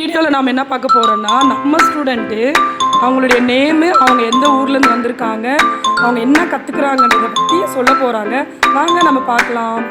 வீடியோவில் நாம் என்ன பார்க்க போகிறோன்னா நம்ம ஸ்டூடெண்ட்டு அவங்களுடைய நேமு, அவங்க எந்த ஊர்லேருந்து வந்திருக்காங்க, அவங்க என்ன கற்றுக்குறாங்கன்றதை பற்றி சொல்ல போகிறாங்க. வாங்க நம்ம பார்க்கலாம்.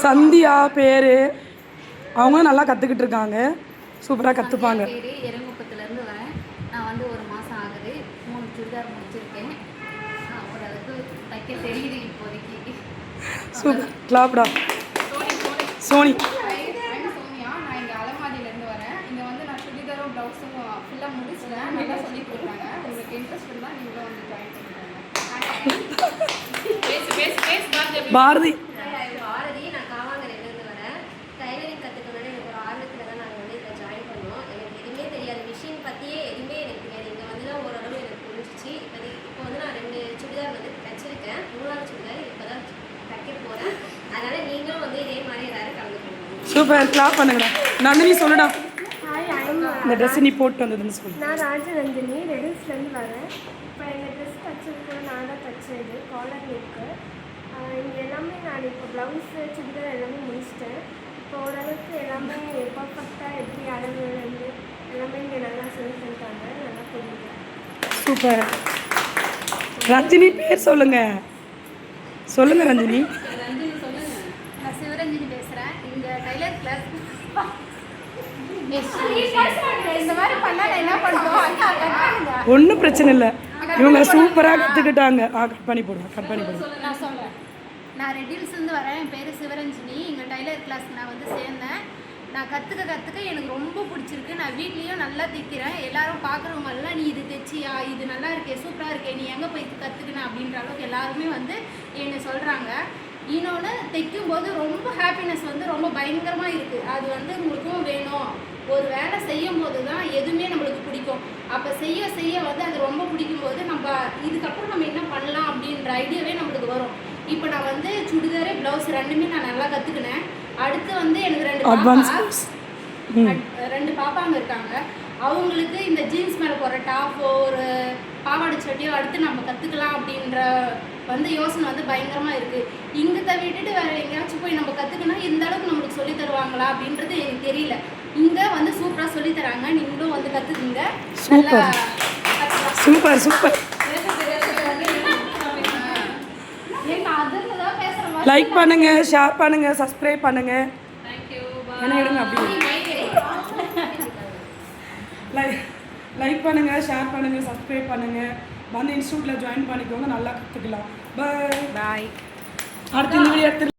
சந்தியா பேர், அவங்க நல்லா கற்றுக்கிட்டு இருக்காங்க, சூப்பராக கற்றுப்பாங்க. எரங்குப்பத்துலேருந்து வரேன். நான் வந்து ஒரு மாதம் ஆகுது. 3 சுடிதார் முடிச்சிருக்கேன். ஓரளவுக்கு தைக்க தெரியுது இப்போதைக்கு. சூப்பர், கிளாப்டா. சோனி சோனியா, நான் இங்கே அலமாதியிலேருந்து வரேன். இங்கே வந்து நான் சுடிதாரும் ப்ளவுஸும் ஃபுல்லாக முடிச்சிட்டேன். நல்லா சொல்லி கொடுக்குறாங்க. உங்களுக்கு இன்ட்ரெஸ்ட் இருந்தால் நீங்களும் வந்து ஜாயின் பண்ணிக்கோங்க. பாரதி சூப்பர், கிளாப் பண்ணுங்கடா. நந்தினி சொல்லுடா. இந்த ட்ரெஸ் நீ போட்டு வந்ததுன்னு சொல்லு. நான் ராஜநந்தினி, ரெடில்ஸ்லேருந்து வரேன். இப்போ எங்கள் ட்ரெஸ் தைச்சது கூட நான் தான் தைச்சது. காலர் நெக்கு இங்கே எல்லாமே நான் இப்போ ப்ளவுஸு சுடிதார் எல்லாமே முடிச்சிட்டேன். இப்போ ஓரளவுக்கு எல்லாமே பர்ஃபெக்டாக எப்படி அளவுலேருந்து எல்லாமே இங்கே நல்லா சொல்லி தந்துட்டாங்க. நல்லா புரியுது. சூப்பர். ரஞ்சினி பேர் சொல்லுங்க. சொல்லுங்க ரஞ்சினி. நான் சிவரஞ்சினி பேசுகிறேன். இந்த டைலர் கிளாஸ் இந்த மாதிரி பண்ணால் என்ன பண்ணுறோம்? ஒன்றும் பிரச்சனை இல்லை, இவங்க சூப்பராக கற்றுக்கிட்டாங்க. கட் பண்ணி போடுவேன், கட் பண்ணி போடுவேன். நான் சொல்கிறேன். நான் ரெடில்ஸ்லேருந்து வரேன். என் பேர் சிவரஞ்சினி. எங்கள் டைலர் கிளாஸ்க்கு நான் வந்து சேர்ந்தேன். நான் கற்றுக்க எனக்கு ரொம்ப பிடிச்சிருக்கு. நான் வீட்லேயும் நல்லா தைக்கிறேன். எல்லாரும் பார்க்குறவங்க எல்லாம், நீ இது தைச்சியா, இது நல்லா இருக்கே, சூப்பராக இருக்கே, நீ எங்கே போய் கற்றுக்கின அப்படின்ற அளவுக்கு எல்லாருமே வந்து என்னை சொல்கிறாங்க. இன்னொன்று, தைக்கும்போது ரொம்ப ஹாப்பினஸ் வந்து ரொம்ப பயங்கரமாக இருக்குது. அது வந்து உங்களுக்கும் வேணும். ஒரு வேலை செய்யும் போது தான் எதுவுமே நம்மளுக்கு பிடிக்கும். அப்போ செய்ய வந்து அது ரொம்ப பிடிக்கும்போது நம்ம இதுக்கப்புறம் நம்ம என்ன பண்ணலாம் அப்படின்ற ஐடியாவே நம்மளுக்கு வரும். இப்போ நான் வந்து சுடிதாரு ப்ளவுஸ் ரெண்டுமே நான் நல்லா கற்றுக்கினேன். அடுத்து வந்து எனக்கு 2 பாப்பாங்க இருக்காங்க. அவங்களுக்கு இந்த ஜீன்ஸ் மேலே போகிற டாப்போ ஒரு பாவாடை சட்டியோ அடுத்து நம்ம கற்றுக்கலாம் அப்படின்ற வந்து யோசனை வந்து பயங்கரமாக இருக்குது. இங்கே விட்டுட்டு வேறு எங்கேயாச்சும் போய் நம்ம கற்றுக்கினா இந்த அளவுக்கு நம்மளுக்கு சொல்லி தருவாங்களா அப்படின்றது எனக்கு தெரியல. இங்கே வந்து சூப்பராக சொல்லி தராங்க. நீங்களும் வந்து கற்றுக்குங்க. Super super. லைக் பண்ணுங்க, ஷேர் பண்ணுங்க, சப்ஸ்கிரைப் பண்ணுங்க. என்ன எடுங்க அப்படி லைக் பண்ணுங்க, ஷேர் பண்ணுங்க, சப்ஸ்கிரைப் பண்ணுங்க. வந்து இன்ஸ்டியூட்டில் ஜாயின் பண்ணிக்கோங்க, நல்லா கற்றுக்கலாம். பாய் பாய். அடுத்த வீடியோ